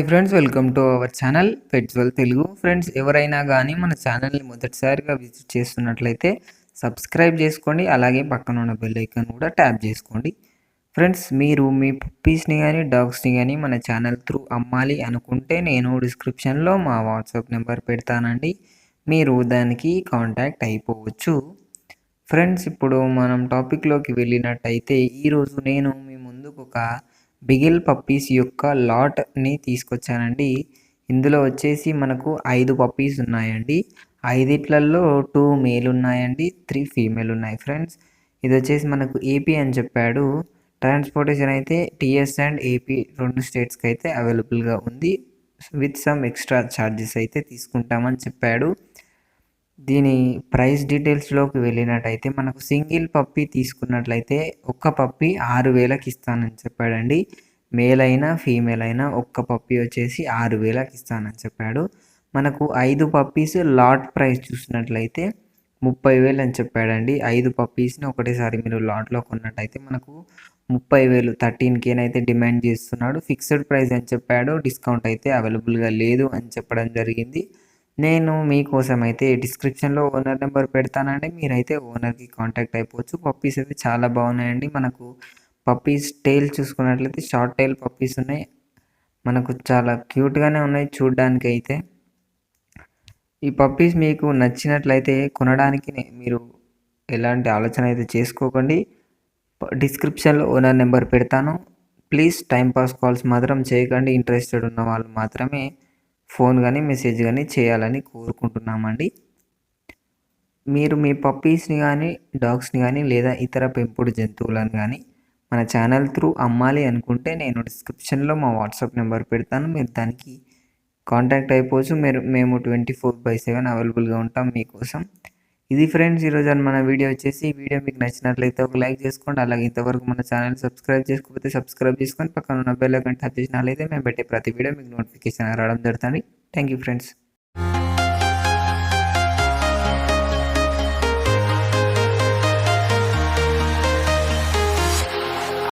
Hi friends, welcome to our channel Petswell Telugu. Friends, ఎవరైనా కానీ మన ఛానల్ని మొదటిసారిగా విజిట్ చేస్తున్నట్లయితే సబ్స్క్రైబ్ చేసుకోండి. అలాగే పక్కన ఉన్న బెల్ ఐకాన్ కూడా ట్యాప్ చేసుకోండి. ఫ్రెండ్స్, మీరు మీ పప్పీస్ని కానీ డాగ్స్ని కానీ మన ఛానల్ త్రూ అమ్మాలి అనుకుంటే నేను డిస్క్రిప్షన్లో మా వాట్సాప్ నెంబర్ పెడతానండి. మీరు దానికి కాంటాక్ట్ అయిపోవచ్చు. ఫ్రెండ్స్, ఇప్పుడు మనం టాపిక్లోకి వెళ్ళినట్టయితే ఈరోజు నేను మీ ముందుకు ఒక బిగిల్ పప్పీస్ యొక్క లాట్ని తీసుకొచ్చానండి. ఇందులో వచ్చేసి మనకు 5 పప్పీస్ ఉన్నాయండి. 5 2 మేల్ ఉన్నాయండి, 3 ఫీమేల్ ఉన్నాయి. ఫ్రెండ్స్, ఇది వచ్చేసి మనకు ఏపీ అని చెప్పాడు. ట్రాన్స్పోర్టేషన్ అయితే టీఎస్ అండ్ ఏపీ 2 స్టేట్స్కి అయితే అవైలబుల్గా ఉంది. విత్ సమ్ ఎక్స్ట్రా ఛార్జెస్ అయితే తీసుకుంటామని చెప్పాడు. దీని ప్రైస్ డీటెయిల్స్లోకి వెళ్ళినట్టయితే మనకు సింగిల్ పప్పీ తీసుకున్నట్లయితే ఒక్క పప్పీ 6,000కి ఇస్తానని చెప్పాడండి. మేల్ అయినా ఫీమేల్ అయినా ఒక్క పప్పీ వచ్చేసి 6,000కి ఇస్తానని చెప్పాడు. మనకు 5 పప్పీస్ లాట్ ప్రైస్ చూసినట్లయితే 30,000 అని చెప్పాడండి. 5 పప్పీస్ని ఒకటేసారి మీరు లాట్లో కొన్నట్టయితే మనకు 30,000 13K అయితే డిమాండ్ చేస్తున్నాడు. ఫిక్స్డ్ ప్రైస్ అని చెప్పాడు. డిస్కౌంట్ అయితే అవైలబుల్గా లేదు అని చెప్పడం జరిగింది. నేను మీకోసం అయితే డిస్క్రిప్షన్లో ఓనర్ నెంబర్ పెడతానండి. మీరైతే ఓనర్కి కాంటాక్ట్ అయిపోవచ్చు. పప్పీస్ అయితే చాలా బాగున్నాయండి. మనకు పప్పీస్ టైల్ చూసుకున్నట్లయితే షార్ట్ టైల్ పప్పీస్ ఉన్నాయి. మనకు చాలా క్యూట్గానే ఉన్నాయి చూడడానికి అయితే. ఈ పప్పీస్ మీకు నచ్చినట్లయితే కొనడానికి మీరు ఎలాంటి ఆలోచన అయితే చేసుకోకండి. డిస్క్రిప్షన్లో ఓనర్ నెంబర్ పెడతాను. ప్లీజ్ టైంపాస్ కాల్స్ మాత్రం చేయకండి. ఇంట్రెస్టెడ్ ఉన్న వాళ్ళు మాత్రమే ఫోన్ కానీ మెసేజ్ కానీ చేయాలని కోరుకుంటున్నామండి. మీరు మీ పప్పీస్ని కానీ డాగ్స్ని కానీ లేదా ఇతర పెంపుడు జంతువులను కానీ మన ఛానల్ త్రూ అమ్మాలి అనుకుంటే నేను డిస్క్రిప్షన్లో మా వాట్సాప్ నెంబర్ పెడతాను. మీరు దానికి కాంటాక్ట్ అయిపోవచ్చు. మేము 24/7 అవైలబుల్గా ఉంటాం మీకోసం. ఇది ఫ్రెండ్స్, ఈరోజు మన వీడియో వచ్చేసి. ఈ వీడియో మీకు నచ్చినట్లయితే ఒక లైక్ చేసుకోండి. అలాగే ఇంతవరకు మన ఛానల్ సబ్స్క్రైబ్ చేసుకోకపోతే సబ్స్క్రైబ్ చేసుకొని పక్కన ఉన్న బెల్ ఐకాన్ ట్యాప్ చేసినట్లయితే మేము పెట్టే ప్రతి వీడియో మీకు నోటిఫికేషన్ రావడం జరుగుతుంది. Thank you friends.